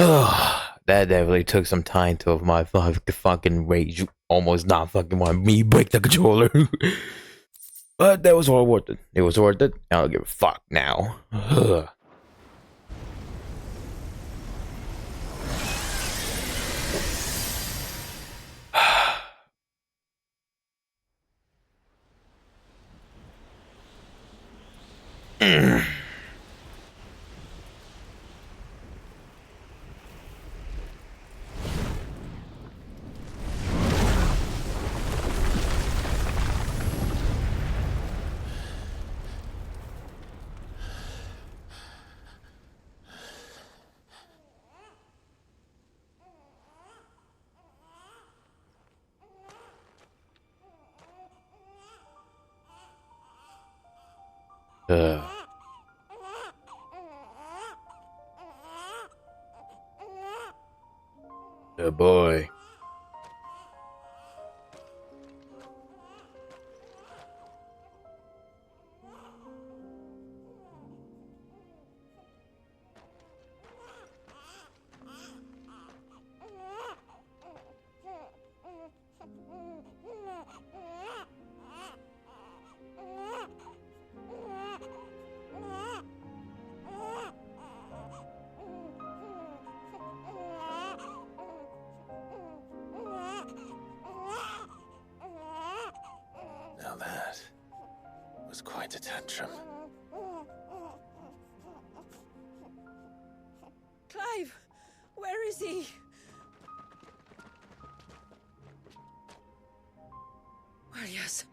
That definitely took some time to my fucking rage almost not fucking want me break the controller. But that was all worth it. It was worth it. I don't give a fuck now. uh, Good boy. Now that was quite a tantrum. Clive, where is he? Well, yes.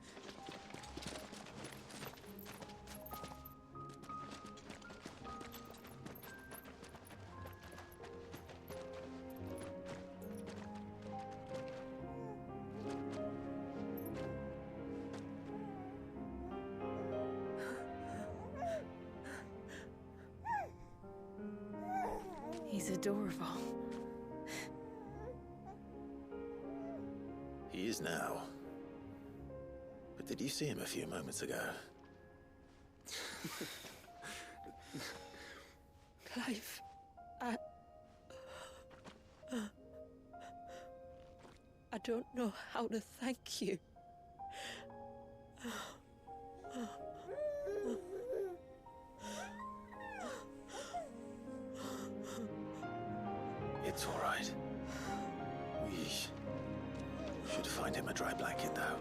He's adorable. He is now. But did you see him a few moments ago? Clive, I don't know how to thank you. It's all right. We should find him a dry blanket, though.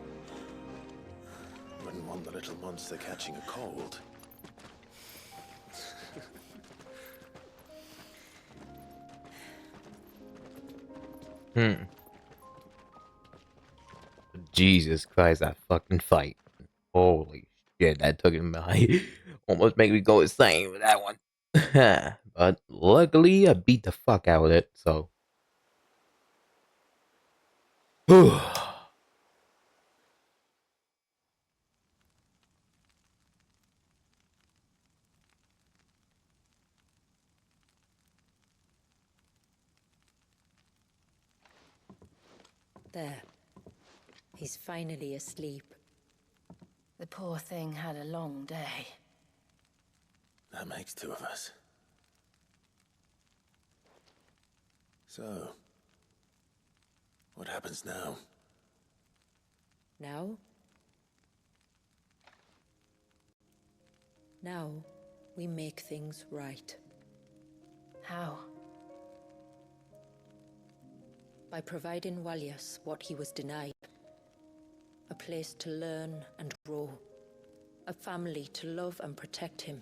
Wouldn't want the little monster catching a cold. Jesus Christ, that fucking fight. Holy shit, that took him almost make me go insane with that one. But luckily, I beat the fuck out of it, so. There. He's finally asleep. The poor thing had a long day. That makes two of us. So, what happens now? Now? Now, we make things right. How? By providing Walyas what he was denied. A place to learn and grow. A family to love and protect him.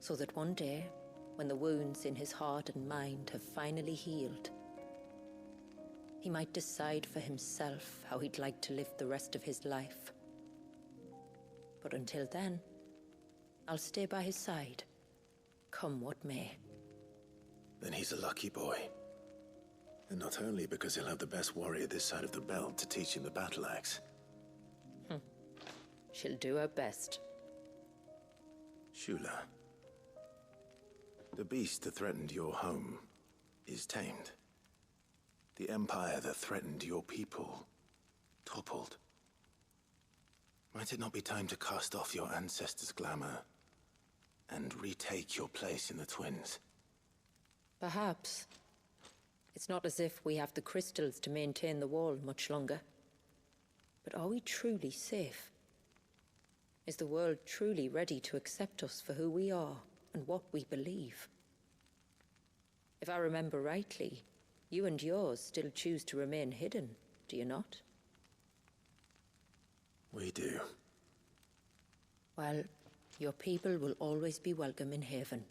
So that one day, when the wounds in his heart and mind have finally healed, he might decide for himself how he'd like to live the rest of his life. But until then, I'll stay by his side, come what may. Then he's a lucky boy. And not only because he'll have the best warrior this side of the belt to teach him the battle axe. She'll do her best. Shula. The beast that threatened your home is tamed. The empire that threatened your people toppled. Might it not be time to cast off your ancestors' glamour and retake your place in the Twins? Perhaps. It's not as if we have the crystals to maintain the wall much longer. But are we truly safe? Is the world truly ready to accept us for who we are and what we believe? If I remember rightly, you and yours still choose to remain hidden, do you not? We do. Well, your people will always be welcome in Haven,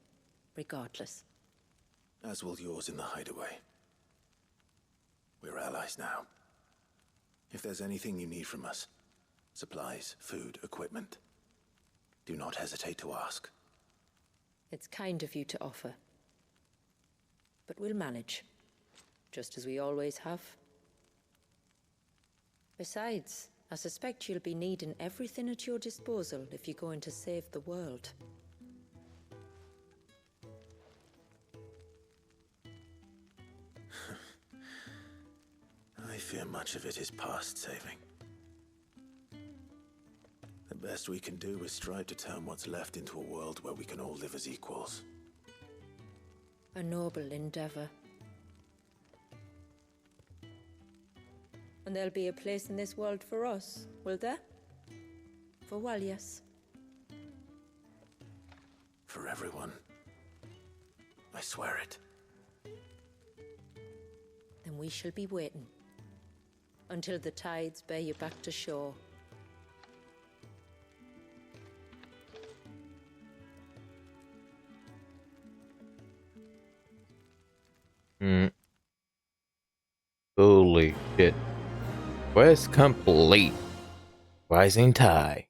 regardless. As will yours in the hideaway. We're allies now. If there's anything you need from us, supplies, food, equipment, do not hesitate to ask. It's kind of you to offer. But we'll manage, just as we always have. Besides, I suspect you'll be needing everything at your disposal if you're going to save the world. I fear much of it is past saving. The best we can do is strive to turn what's left into a world where we can all live as equals. A noble endeavor. And there'll be a place in this world for us, will there? For Walias. For everyone. I swear it. Then we shall be waiting. Until the tides bear you back to shore. Holy shit. Quest complete. Rising tide.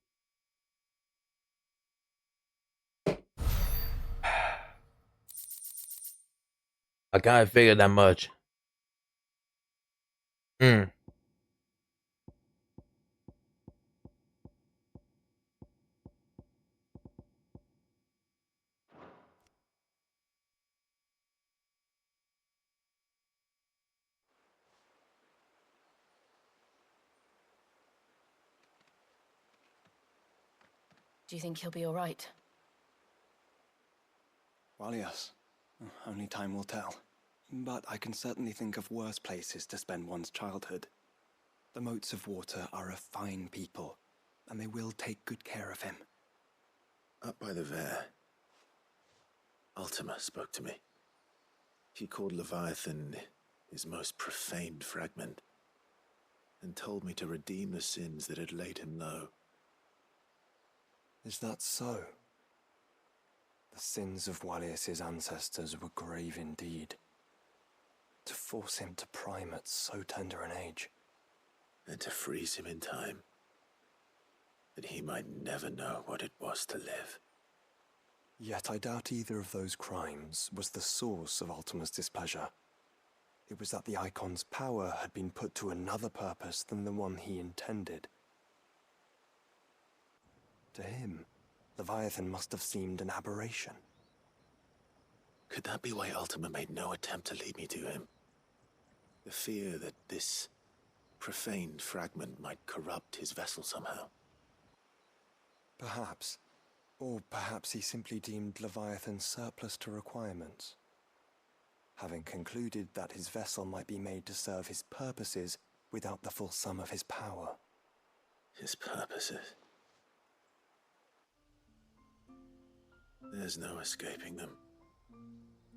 I kinda figured that much. Do you think he'll be all right? Well, yes. Only time will tell. But I can certainly think of worse places to spend one's childhood. The Moats of Water are a fine people, and they will take good care of him. Up by the Vare, Ultima spoke to me. She called Leviathan his most profaned fragment, and told me to redeem the sins that had laid him low. Is that so? The sins of Walias's ancestors were grave indeed. To force him to prime at so tender an age. And to freeze him in time, that he might never know what it was to live. Yet I doubt either of those crimes was the source of Ultima's displeasure. It was that the Icon's power had been put to another purpose than the one he intended. To him, Leviathan must have seemed an aberration. Could that be why Ultima made no attempt to lead me to him? The fear that this profaned fragment might corrupt his vessel somehow. Perhaps. Or perhaps he simply deemed Leviathan surplus to requirements. Having concluded that his vessel might be made to serve his purposes without the full sum of his power. His purposes. There's no escaping them.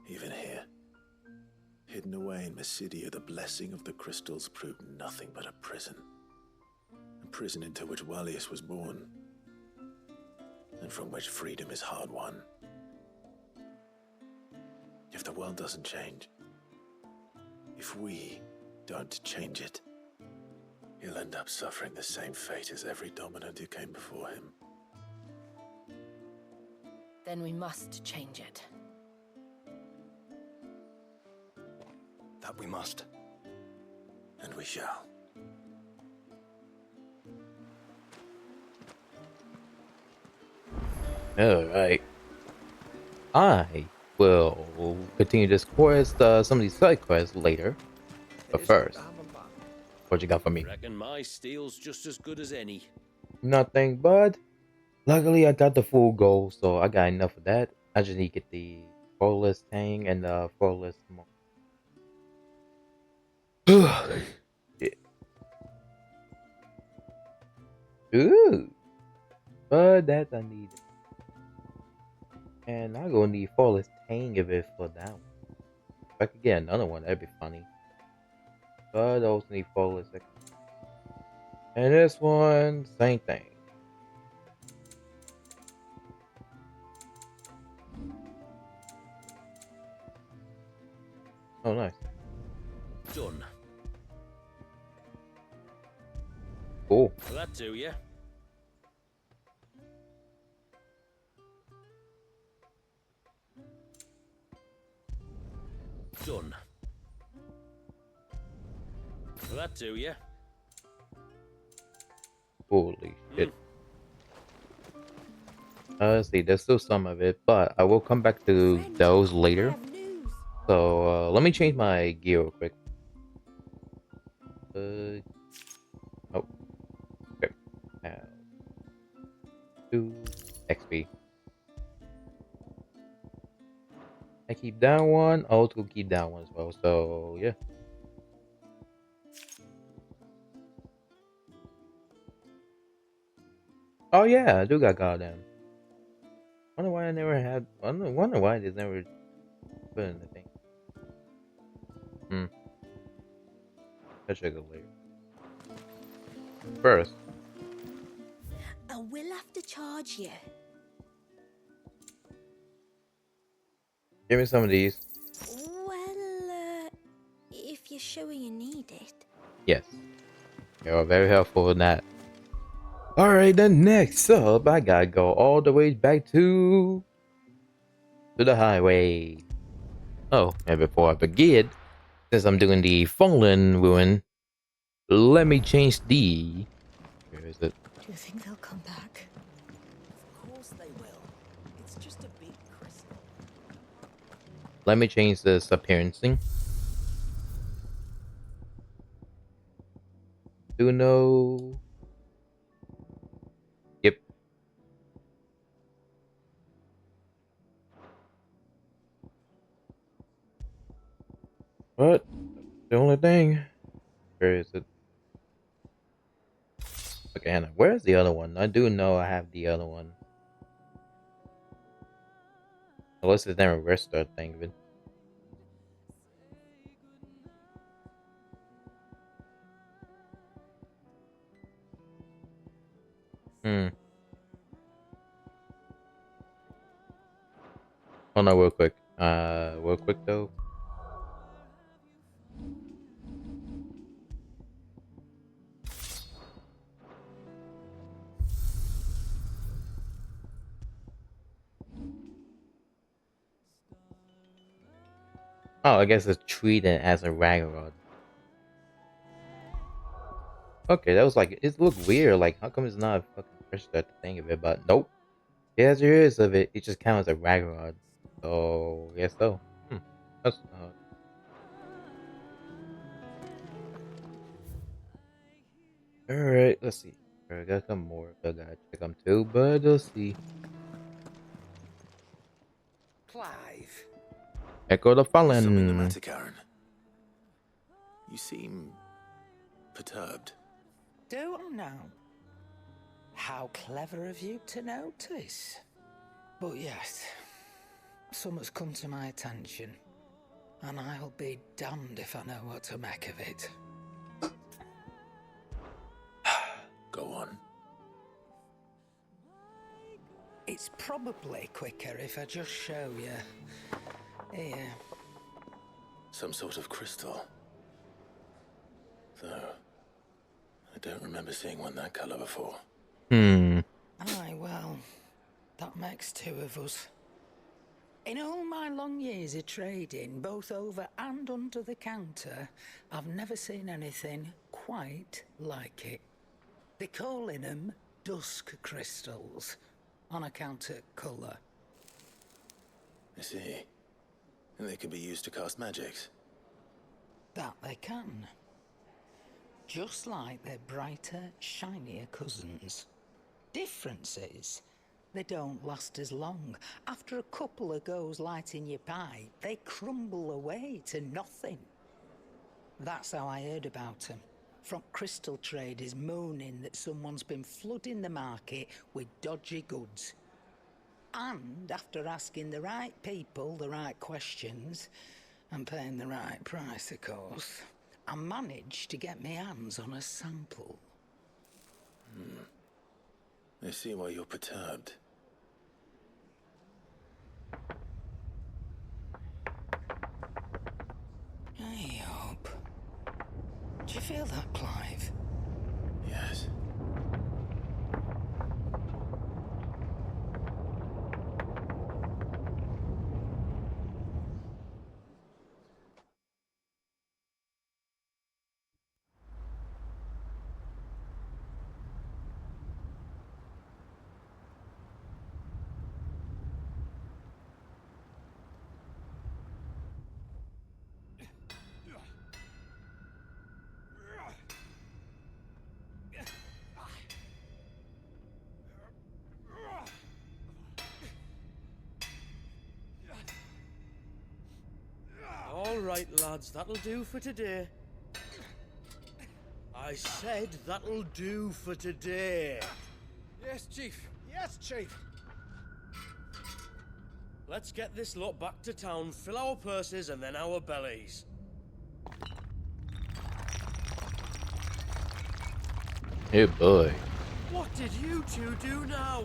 Even here. Hidden away in Mysidia, the blessing of the crystals proved nothing but a prison. A prison into which Walias was born, and from which freedom is hard won. If the world doesn't change, if we don't change it, he'll end up suffering the same fate as every dominant who came before him. Then we must change it. That we must. And we shall. Alright. I will continue this quest, some of these side quests later. But first, what you got for me? Reckon my steel's just as good as any. Nothing, bud. Luckily, I got the full goal, so I got enough of that. I just need to get the Flawless Tang and the Flawless Monk. Shit. Ooh, but that's unneeded. And I gonna need Flawless Tang of it for that one. If I could get another one, that'd be funny. But I also need Flawless. And this one, same thing. Oh, nice. Done. Cool. Will that do, yeah? Done. Will that do, yeah? Holy shit. Let's see, there's still some of it, but I will come back to those later. So, let me change my gear real quick. Oh, okay. 2 XP. I keep that one. I'll also keep that one as well. So, yeah. Oh, yeah, I do got goddamn. Wonder why I never had. Wonder why they never put in the thing. I'll check it later. First, I will have to charge you. give me some of these. Well, if you're sure you need it. Yes. You're very helpful in that. Alright, then next up, I gotta go all the way back to the highway. Oh, and before I begin, since I'm doing the Fallen Ruin, let me change the... Where is it? Do you think they'll come back? Of course they will. It's just a big crystal. Let me change this appearance thing. Do no... Yep. But, the only thing... Where is it? Okay, Hannah, where's the other one? I do know I have the other one. Unless it's never restored, think of it. Hmm. Oh no, real quick. Real quick though. Oh, I guess it's treated as a Ragnarok. Okay, that was like, it looked weird. Like, how come it's not a fucking fresh start to think of it? But nope. Yes, there is of it. It just counts as a Ragnarok. So, yes, so. That's alright. Let's see. I got some more. I gotta check them too, but let's see. Clive. Echo the Is something the Fallen. matter, Karen? You seem perturbed. Don't know. How clever of you to notice. But yes, something's come to my attention, and I'll be damned if I know what to make of it. Go on. It's probably quicker if I just show you. Here. Some sort of crystal. Though, I don't remember seeing one that color before. Aye, well, that makes two of us. In all my long years of trading, both over and under the counter, I've never seen anything quite like it. They're calling them dusk crystals, on account of colour. I see. And they can be used to cast magics. That they can. Just like their brighter, shinier cousins. Difference is, They don't last as long. After a couple of goes lighting your pipe, they crumble away to nothing. That's how I heard about them. From crystal traders moaning that someone's been flooding the market with dodgy goods. And after asking the right people the right questions, and paying the right price, of course, I managed to get my hands on a sample. I see why you're perturbed. I hope. Do you feel that, Clive? Yes. All right, lads, that'll do for today. I said that'll do for today. Yes, Chief. Yes, Chief. Let's get this lot back to town, fill our purses and then our bellies. Oh boy. What did you two do now?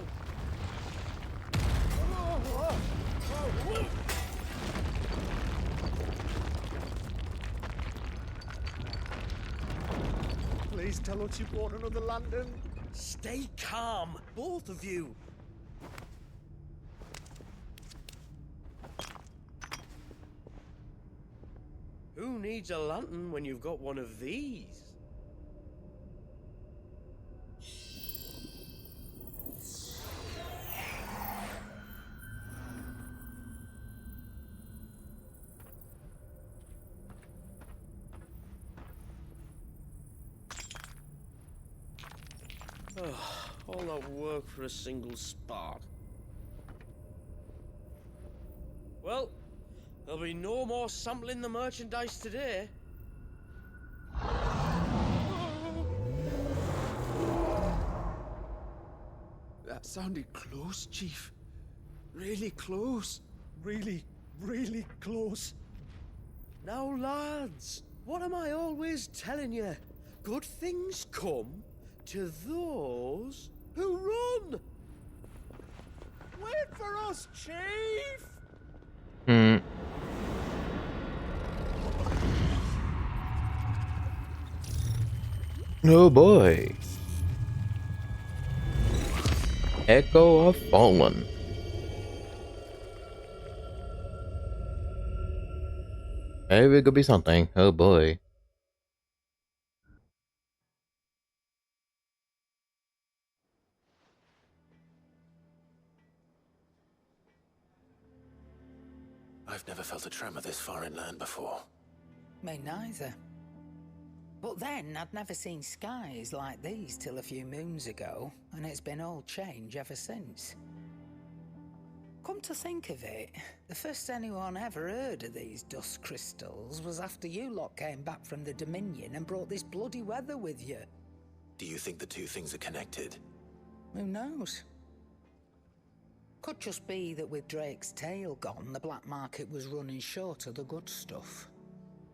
Please tell us you bought another lantern. Stay calm, both of you. Who needs a lantern when you've got one of these? All that work for a single spark. Well, there'll be no more sampling the merchandise today. That sounded close, Chief. Really close. Really, really close. Now, lads, what am I always telling you? Good things come to those who run. Wait for us, Chief! Oh boy. Echo of Fallen. Maybe it could be something. Oh boy. I've never felt a tremor this far inland before. Me neither. But then I'd never seen skies like these till a few moons ago, and it's been all change ever since. Come to think of it, the first anyone ever heard of these dust crystals was after you lot came back from the Dominion and brought this bloody weather with you. Do you think the two things are connected? Who knows? Could just be that with Drake's tail gone, the black market was running short of the good stuff.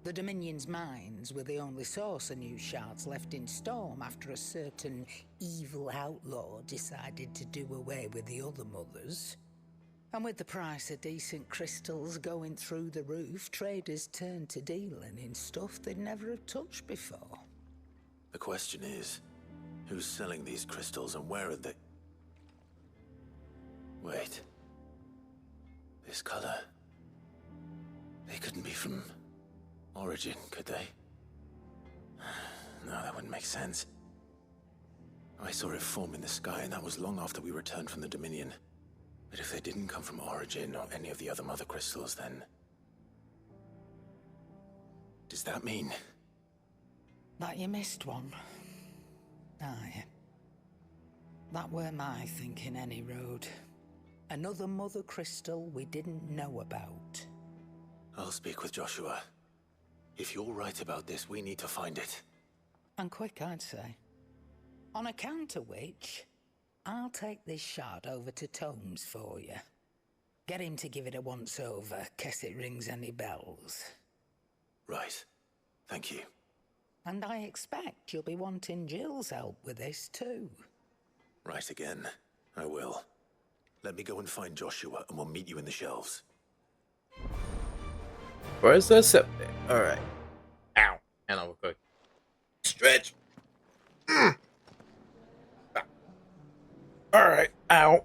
The Dominion's mines were the only source of new shards left in Storm after a certain evil outlaw decided to do away with the other mothers. And with the price of decent crystals going through the roof, traders turned to dealing in stuff they'd never have touched before. The question is, who's selling these crystals and where are they? Wait. This color. They couldn't be from Origin, could they? No, that wouldn't make sense. I saw it form in the sky, and that was long after we returned from the Dominion. But if they didn't come from Origin or any of the other mother crystals, then... does that mean... That you missed one? Aye. That were my thinking any road. Another mother crystal we didn't know about. I'll speak with Joshua. If you're right about this, we need to find it. And quick, I'd say. On account of which, I'll take this shard over to Tomes for you. Get him to give it a once-over, case it rings any bells. Right. Thank you. And I expect you'll be wanting Jill's help with this too. Right again. I will. Let me go and find Joshua, and we'll meet you in the shelves. Where's the septic? Alright. Ow. And I'll go. Stretch. Alright. Ow.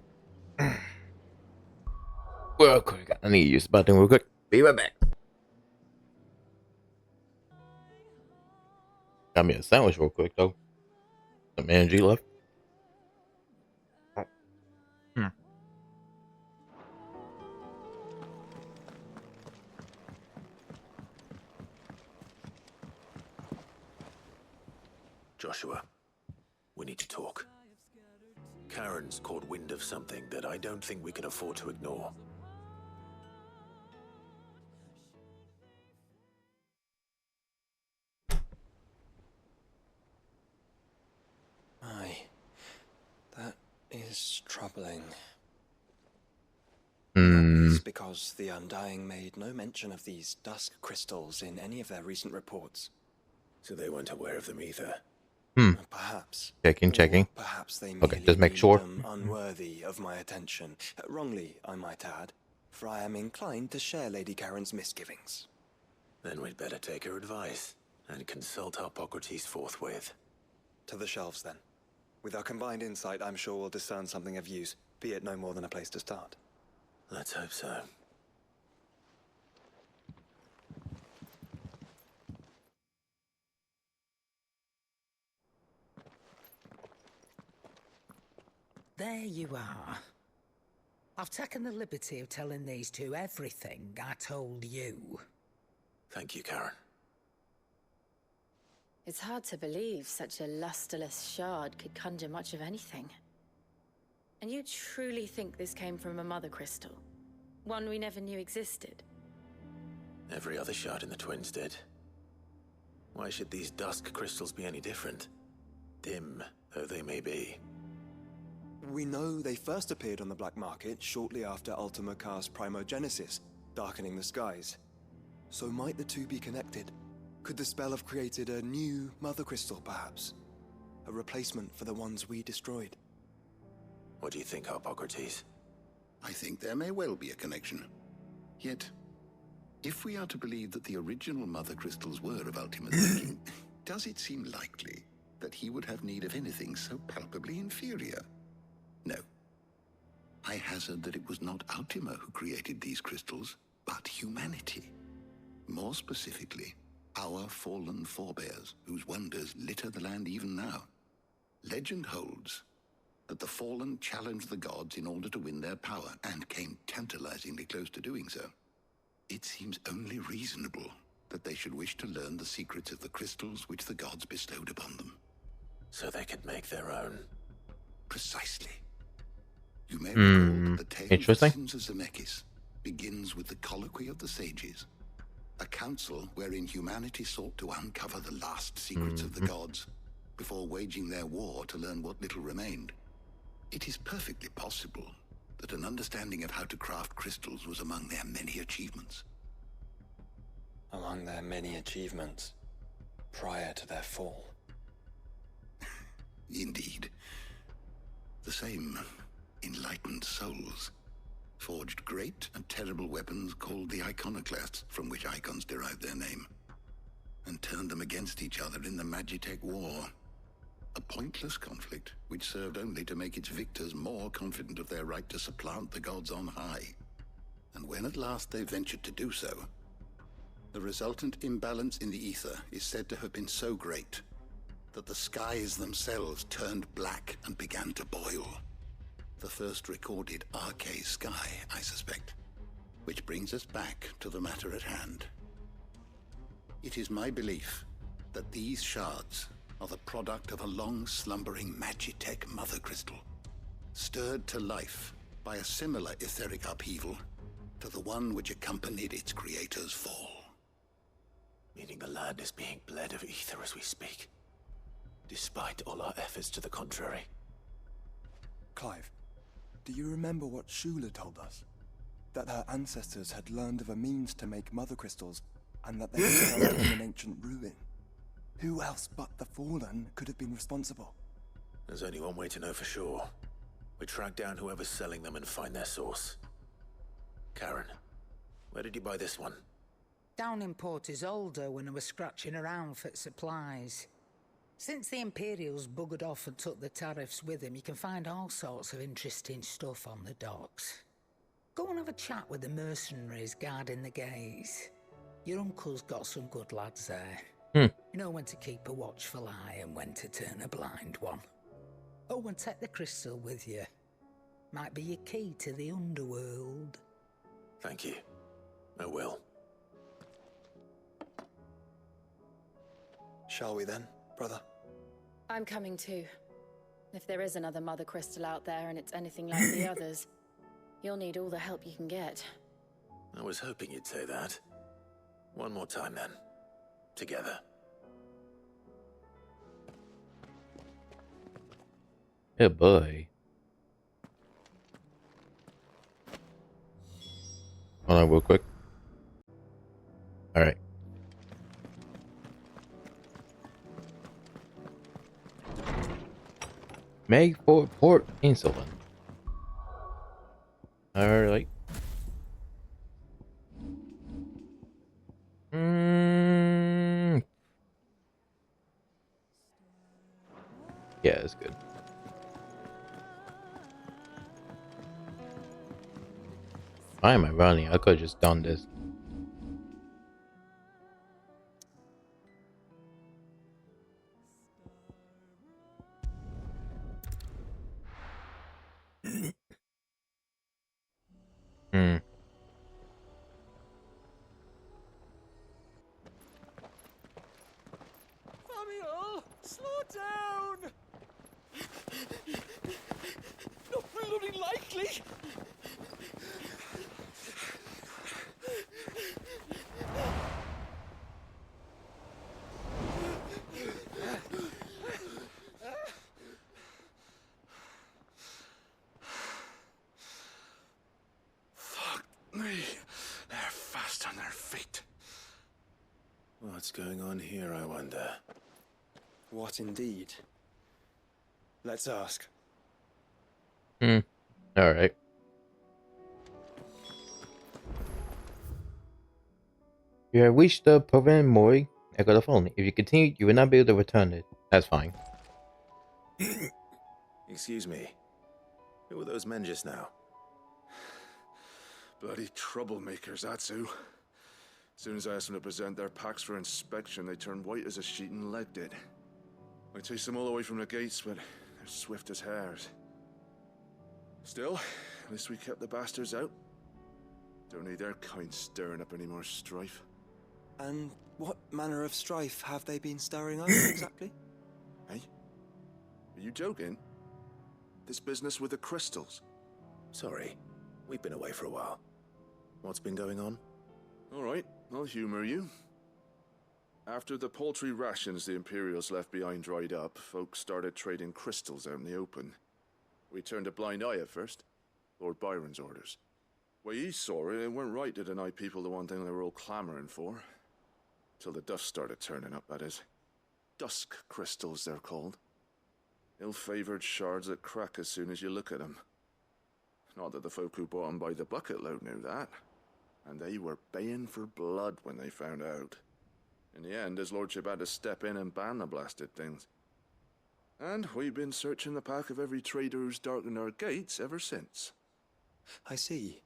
Well, quick. I need to use the bathroom real quick. Be right back. Got me a sandwich real quick, though. Some energy left. Joshua, we need to talk. Karen's caught wind of something that I don't think we can afford to ignore. Aye. That is troubling. Hmm. It's because the Undying made no mention of these dusk crystals in any of their recent reports. So they weren't aware of them either. Perhaps. Checking. Or perhaps they Okay, merely just make deemed sure. them unworthy of my attention. Wrongly, I might add, for I am inclined to share Lady Karen's misgivings. Then we'd better take her advice and consult Hippocrates forthwith. To the shelves, then. With our combined insight, I'm sure we'll discern something of use, be it no more than a place to start. Let's hope so. There you are. I've taken the liberty of telling these two everything I told you. Thank you, Karen. It's hard to believe such a lusterless shard could conjure much of anything. And you truly think this came from a mother crystal? One we never knew existed? Every other shard in the Twins did. Why should these dusk crystals be any different? Dim though they may be. We know they first appeared on the black market shortly after Ultima Car's primogenesis, darkening the skies. So might the two be connected? Could the spell have created a new mother crystal, perhaps? A replacement for the ones we destroyed? What do you think, Hippocrates? I think there may well be a connection. Yet, if we are to believe that the original mother crystals were of Ultima's making, does it seem likely that he would have need of anything so palpably inferior? No. I hazard that it was not Ultima who created these crystals, but humanity. More specifically, our fallen forebears, whose wonders litter the land even now. Legend holds that the fallen challenged the gods in order to win their power, and came tantalizingly close to doing so. It seems only reasonable that they should wish to learn the secrets of the crystals which the gods bestowed upon them. So they could make their own. Precisely. You may recall that the tale of the Interesting. sins of Zemeckis begins with the colloquy of the sages, a council wherein humanity sought to uncover the last secrets of the gods before waging their war to learn what little remained. It is perfectly possible that an understanding of how to craft crystals was among their many achievements. Among their many achievements, prior to their fall. Indeed. The same enlightened souls forged great and terrible weapons called the iconoclasts, from which icons derived their name, and turned them against each other in the Magitech War. A pointless conflict which served only to make its victors more confident of their right to supplant the gods on high. And when at last they ventured to do so, the resultant imbalance in the ether is said to have been so great that the skies themselves turned black and began to boil. The first recorded Arcade sky, I suspect. Which brings us back to the matter at hand. It is my belief that these shards are the product of a long slumbering Magitech mother crystal, stirred to life by a similar etheric upheaval to the one which accompanied its creator's fall. Meaning the land is being bled of ether as we speak, despite all our efforts to the contrary. Clive, do you remember what Shula told us? That her ancestors had learned of a means to make mother crystals, and that they were held in an ancient ruin. Who else but the Fallen could have been responsible? There's only one way to know for sure. We track down whoever's selling them and find their source. Karen, where did you buy this one? Down in Port Isolde when I was scratching around for supplies. Since the Imperials buggered off and took the tariffs with them, you can find all sorts of interesting stuff on the docks. Go and have a chat with the mercenaries guarding the gates. Your uncle's got some good lads there. You know when to keep a watchful eye and when to turn a blind one. Oh, and take the crystal with you. Might be your key to the underworld. Thank you. I will. Shall we then, brother? I'm coming too. If there is another mother crystal out there and it's anything like the others, you'll need all the help you can get. I was hoping you'd say that. One more time then. Together. Good boy. Hold on real quick. Alright. Make for port insulin. Alright. Yeah, it's good. Why am I running? I could have just done this. Samuel, slow down! Not bloody likely! Fuck me. They're fast on their feet. What's going on here, I wonder? What indeed? Let's ask. Alright. You have reached the Proven Mori. I got a phone. If you continue, you will not be able to return it. That's fine. Excuse me. Who were those men just now? Bloody troublemakers, that's who. As soon as I asked them to present their packs for inspection, they turned white as a sheet and legged it. I chased them all away from the gates, but they're swift as hares. Still, at least we kept the bastards out. Don't need their kind stirring up any more strife. And what manner of strife have they been stirring up exactly? Hey? Are you joking? This business with the crystals? Sorry, we've been away for a while. What's been going on? All right, I'll humor you. After the paltry rations the Imperials left behind dried up, folks started trading crystals out in the open. We turned a blind eye at first. Lord Byron's orders. Way he saw it, it weren't right to deny people the one thing they were all clamoring for. Till the dust started turning up, that is. Dusk crystals, they're called. Ill-favored shards that crack as soon as you look at them. Not that the folk who bought them by the bucket load knew that. And they were baying for blood when they found out. In the end, his lordship had to step in and ban the blasted things. And we've been searching the pack of every trader who's darkened our gates ever since. I see.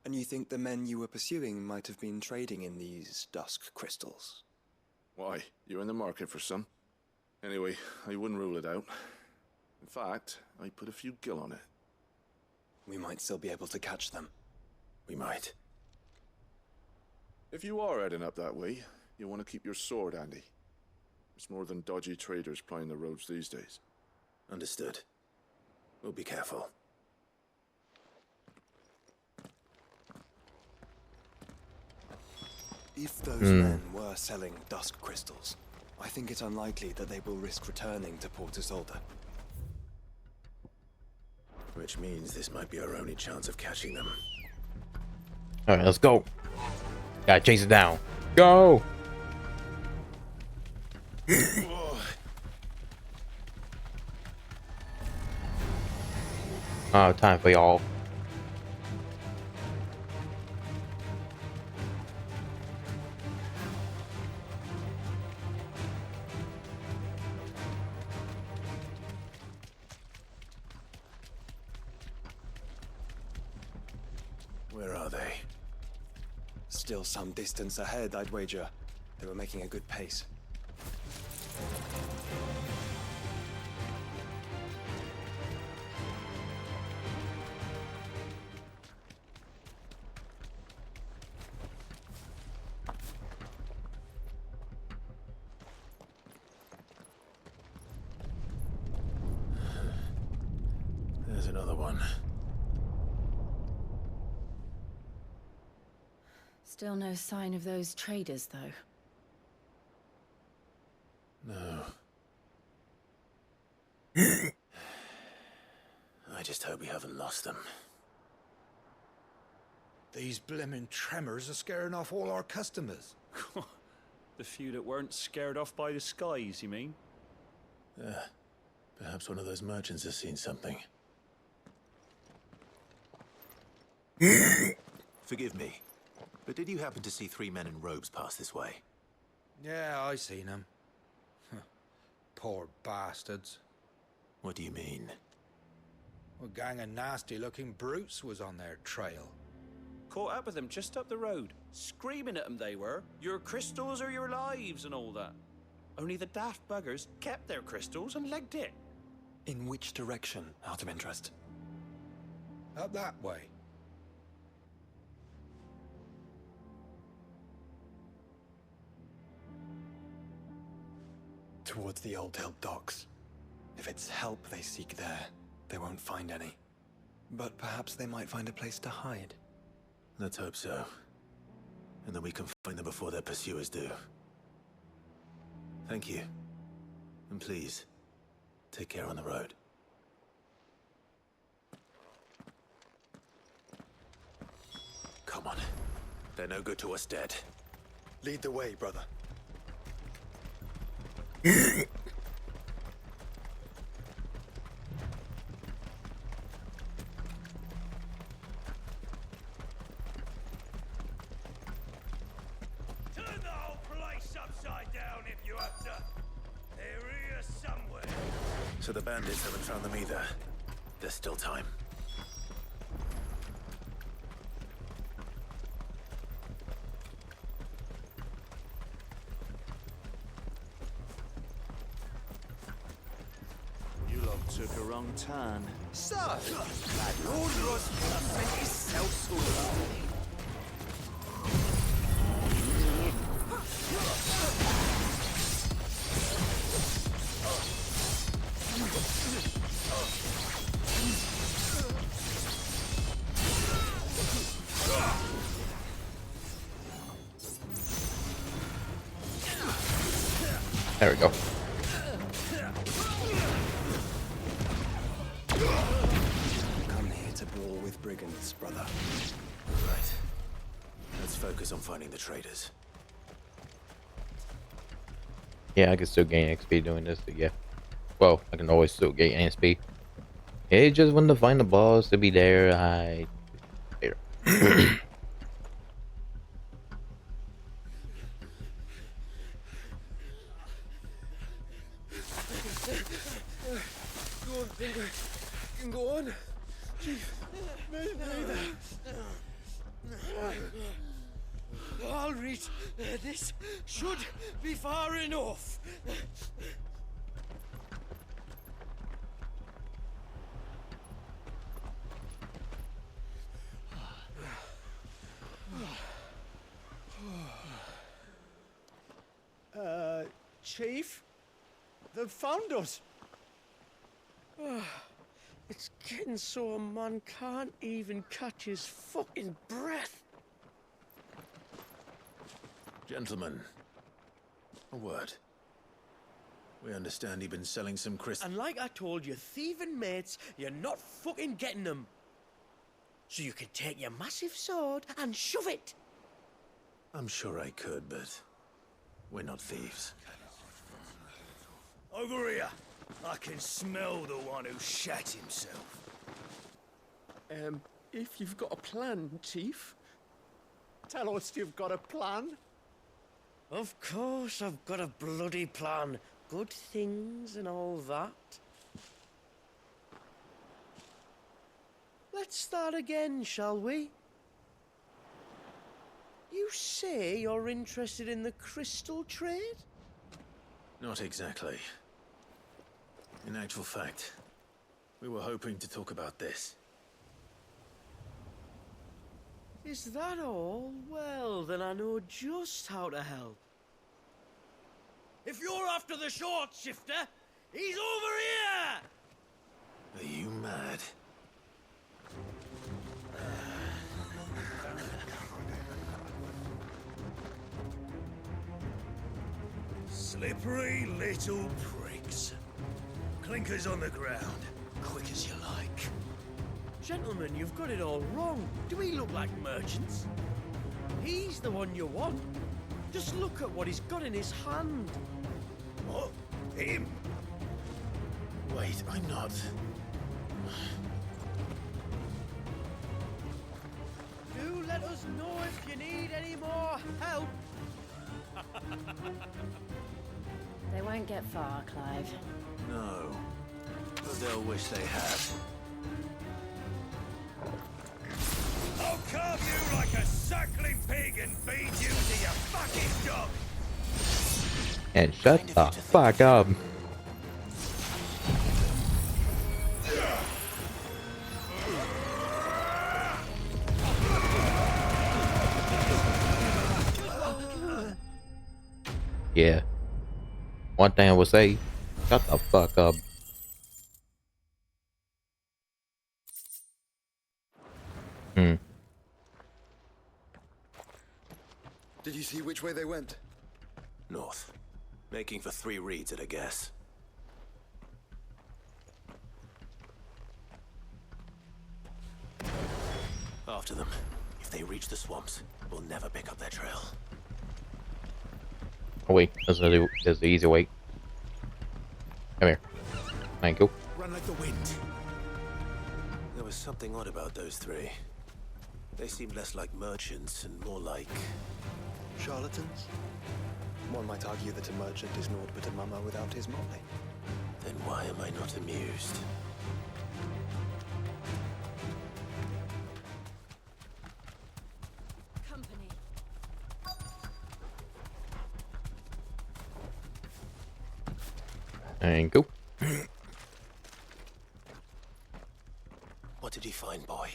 And you think the men you were pursuing might have been trading in these dusk crystals? Why, you're in the market for some. Anyway, I wouldn't rule it out. In fact, I put a few gil on it. We might still be able to catch them. We might. If you are heading up that way, you'll want to keep your sword handy. There's more than dodgy traders plying the roads these days. Understood. We'll be careful. If those men were selling dusk crystals, I think it's unlikely that they will risk returning to Port Isolde. Which means this might be our only chance of catching them. All right, let's go. Gotta chase it down. Go. Oh, time for y'all. Where are they? Still some distance ahead, I'd wager. They were making a good pace. There's another one. Still no sign of those traders, though. No. I just hope we haven't lost them. These blimmin' tremors are scaring off all our customers. The few that weren't scared off by the skies, you mean? Perhaps one of those merchants has seen something. Forgive me, but did you happen to see 3 men in robes pass this way? Yeah, I seen them. Poor bastards. What do you mean? A gang of nasty-looking brutes was on their trail. Caught up with them just up the road, screaming at them they were, "Your crystals are your lives," and all that. Only the daft buggers kept their crystals and legged it. In which direction, out of interest? Up that way. Towards the Old Hill docks. If it's help they seek there, they won't find any. But perhaps they might find a place to hide. Let's hope so. And then we can find them before their pursuers do. Thank you. And please, take care on the road. Come on. They're no good to us dead. Lead the way, brother. Turn the whole place upside down if you have to. They're here somewhere. So the bandits haven't found them either. There's still time. You lot took a wrong turn. Sir, that Lord Ross sent his sellsword. There we go. Come here to brawl with brigands, brother. Right. Let's focus on finding the traders. Yeah, I can still gain XP doing this, but yeah. Well, I can always still gain XP. It just when to find the boss to be there, I... There. Go on, Finger. You can go on. Chief, neither. I'll reach. This should be far enough. Chief? They've found us. It's getting so a man can't even catch his fucking breath. Gentlemen, a word. We understand you've been selling some crystals. And like I told your thieving mates, you're not fucking getting them. So you can take your massive sword and shove it. I'm sure I could, but we're not thieves. Over here. I can smell the one who shat himself. If you've got a plan, Chief. Tell us you've got a plan. Of course I've got a bloody plan. Good things and all that. Let's start again, shall we? You say you're interested in the crystal trade? Not exactly. In actual fact, we were hoping to talk about this. Is that all? Well, then I know just how to help. If you're after the short shifter, he's over here! Are you mad? Slippery little pricks. Clinkers on the ground, quick as you like. Gentlemen, you've got it all wrong. Do we look like merchants? He's the one you want. Just look at what he's got in his hand. What? Him? Wait, I'm not. Do let us know if you need any more help. They won't get far, Clive. No. But they'll wish they had. I'll carve you like a suckling pig and feed you to your fucking dog. And shut the fuck up. Yeah. One thing I will say, shut the fuck up. Did you see which way they went? North. Making for 3 reeds at a guess. After them. If they reach the swamps, we'll never pick up their trail. Oh wait, there's the easy way. Come here. Thank you. Run like the wind. There was something odd about those 3. They seemed less like merchants and more like... Charlatans? One might argue that a merchant is naught but a mummer without his motley. Then why am I not amused? Company. Thank you. What did you find, boy?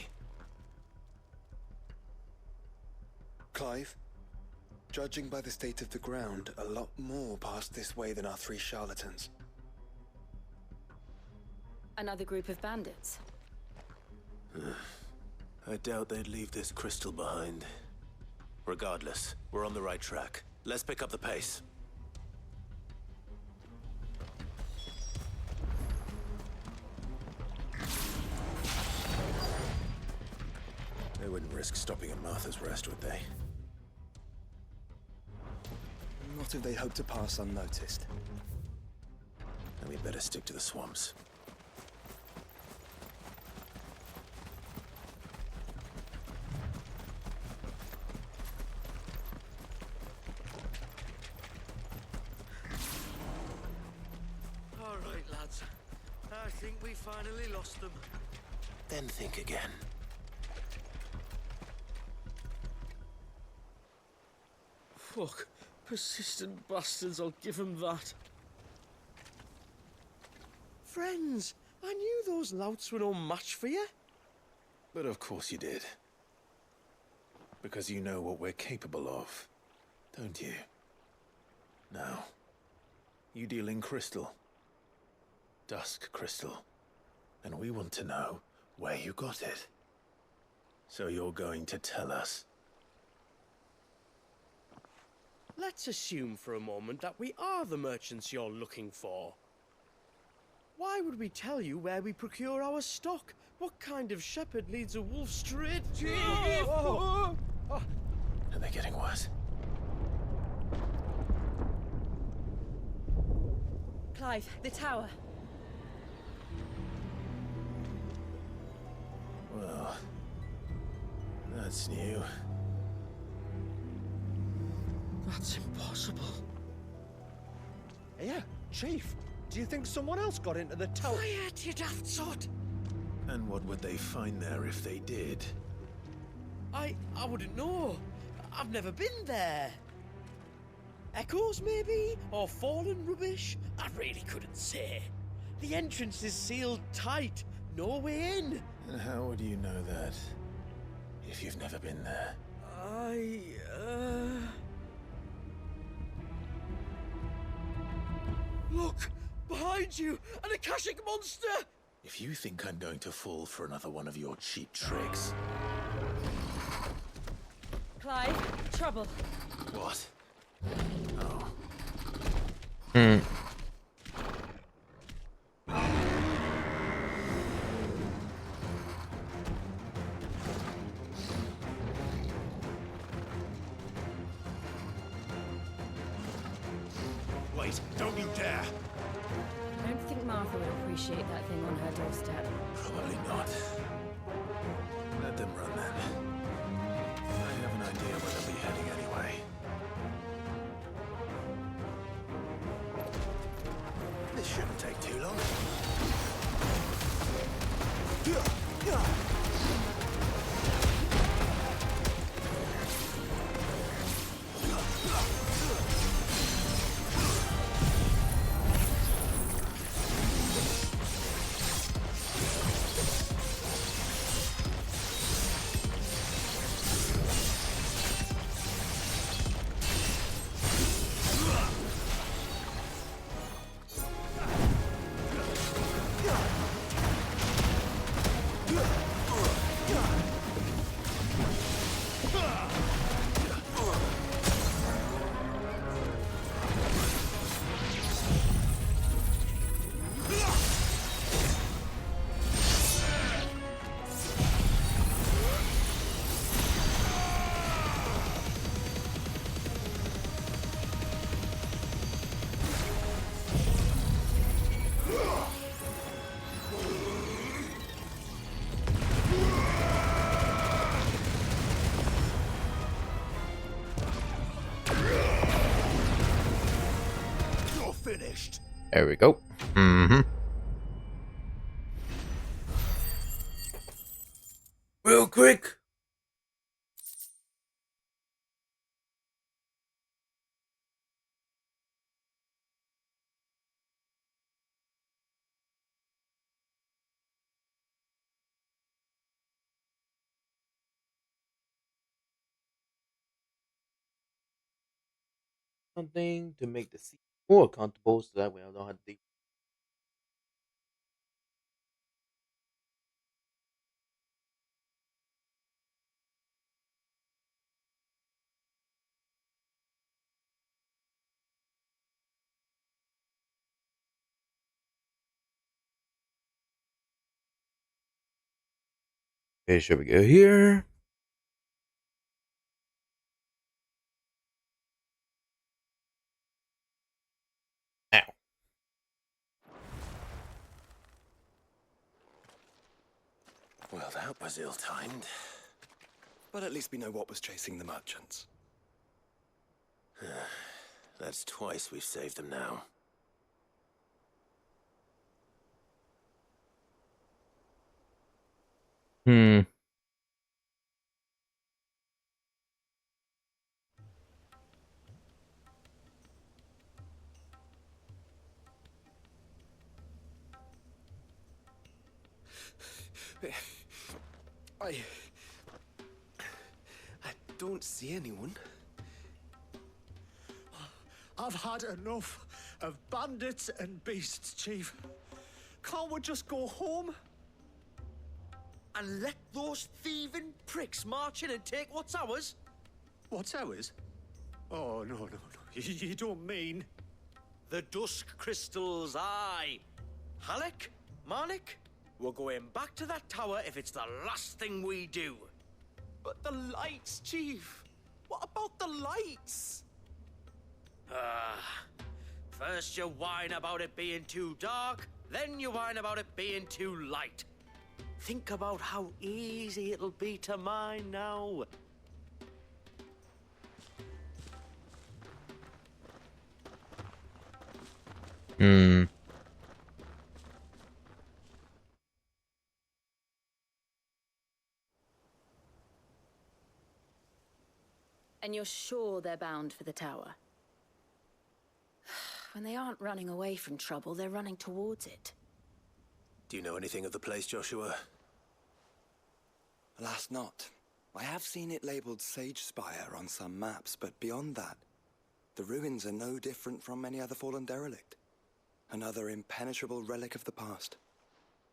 Clive? Judging by the state of the ground, a lot more passed this way than our 3 charlatans. Another group of bandits. I doubt they'd leave this crystal behind. Regardless, we're on the right track. Let's pick up the pace. They wouldn't risk stopping at Martha's Rest, would they? Not if they hope to pass unnoticed. Then we better stick to the swamps. All right, lads. I think we finally lost them. Then think again. Fuck. Persistent bastards, I'll give them that. Friends, I knew those louts were no match for you. But of course you did. Because you know what we're capable of, don't you? Now, you deal in crystal. Dusk crystal. And we want to know where you got it. So you're going to tell us. let's assume for a moment that we are the merchants you're looking for. Why would we tell you where we procure our stock? What kind of shepherd leads a wolf straight to... Are they getting worse? Clive, the tower. Well, that's new. That's impossible. Yeah, Chief. Do you think someone else got into the tower? Quiet, you daft sod! And what would they find there if they did? I wouldn't know. I've never been there. Echoes, maybe? Or fallen rubbish? I really couldn't say. The entrance is sealed tight. No way in. And how would you know that? If you've never been there? Look! Behind you! An Akashic monster! If you think I'm going to fall for another one of your cheap tricks... Clive, trouble. What? Oh. Wait, don't you dare! I don't think Martha would appreciate that thing on her doorstep. Probably not. Let them run then. I have an idea where they'll be heading anyway. This shouldn't take too long. Finished. There we go. Real quick. Something to make the seat more comfortable so that way I don't have to. Okay, should we go here? Ow. Well, that was ill-timed. But at least we know what was chasing the merchants. That's twice we've saved them now. I don't see anyone. I've had enough of bandits and beasts, Chief. Can't we just go home? And let those thieving pricks march in and take what's ours? What's ours? Oh, no, no, no. You don't mean... The dusk crystals, aye. Halleck? Marnik? We're going back to that tower if it's the last thing we do. But the lights, Chief! What about the lights? First you whine about it being too dark, then you whine about it being too light. Think about how easy it'll be to mine now. Hmm. And you're sure they're bound for the tower? When they aren't running away from trouble, they're running towards it. Do you know anything of the place, Joshua? Alas, not. I have seen it labeled Sage Spire on some maps, but beyond that, the ruins are no different from any other fallen derelict. Another impenetrable relic of the past.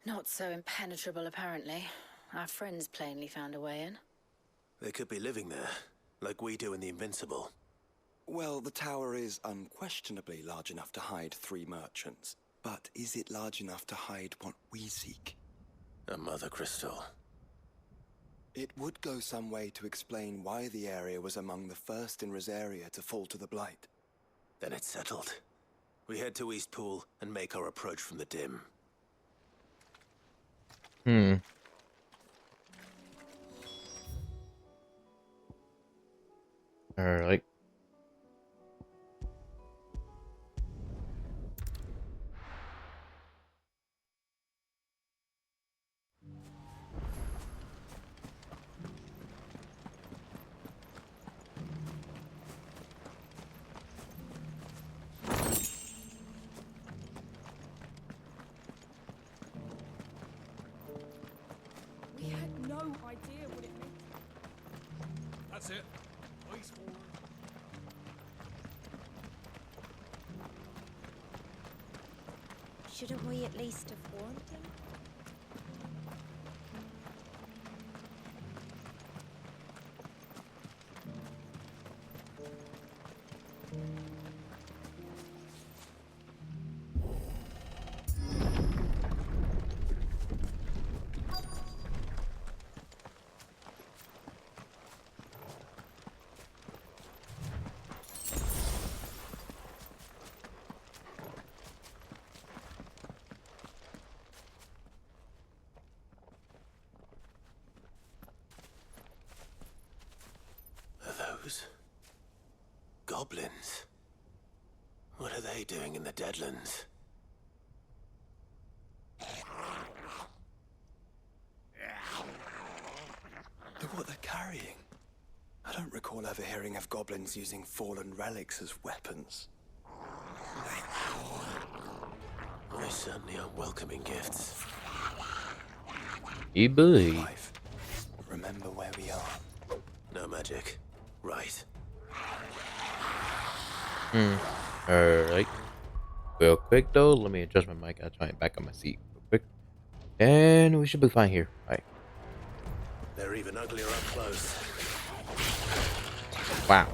Not so impenetrable, apparently. Our friends plainly found a way in. They could be living there, like we do in the Invincible. Well, the tower is unquestionably large enough to hide 3 merchants. But is it large enough to hide what we seek? A mother crystal. It would go some way to explain why the area was among the first in Rosaria to fall to the Blight. Then it's settled. We head to Eastpool and make our approach from the dim. Alright. We had no idea what it meant. That's it. Eyes forward. Shouldn't we at least have warned them? Are those goblins? What are they doing in the Deadlands? Look what they're carrying. I don't recall ever hearing of goblins using fallen relics as weapons. They certainly are welcoming gifts. Boy. Remember where we are. No magic. Right. Alright. Real quick though, let me adjust my mic. I'll try and back on my seat real quick. And we should be fine here. Alright. They're even uglier up close. Wow.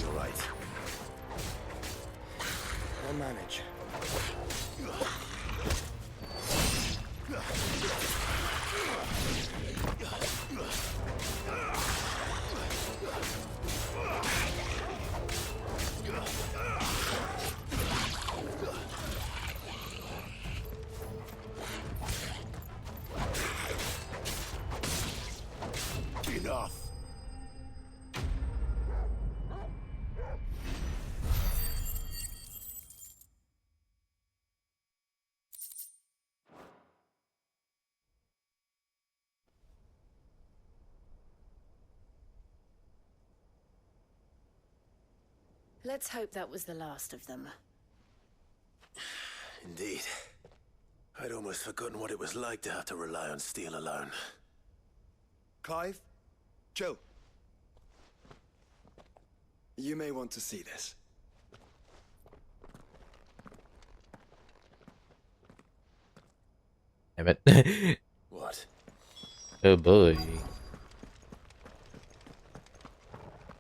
You're right. I'll manage. Enough. Let's hope that was the last of them. Indeed. I'd almost forgotten what it was like to have to rely on steel alone. Clive? Jill? You may want to see this. Damn it. What? Oh boy.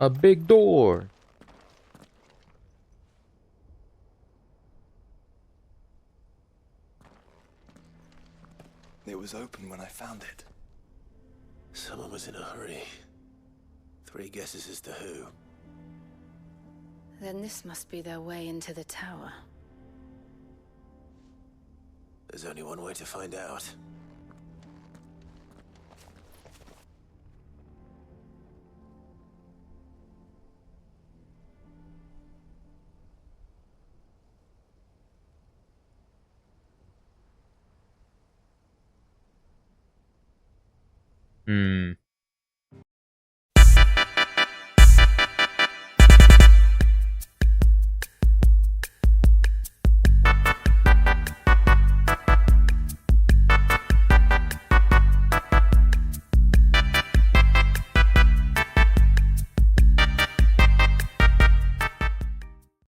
A big door. It was open when I found it. Someone was in a hurry. 3 guesses as to who. Then this must be their way into the tower. There's only one way to find out. Hmm.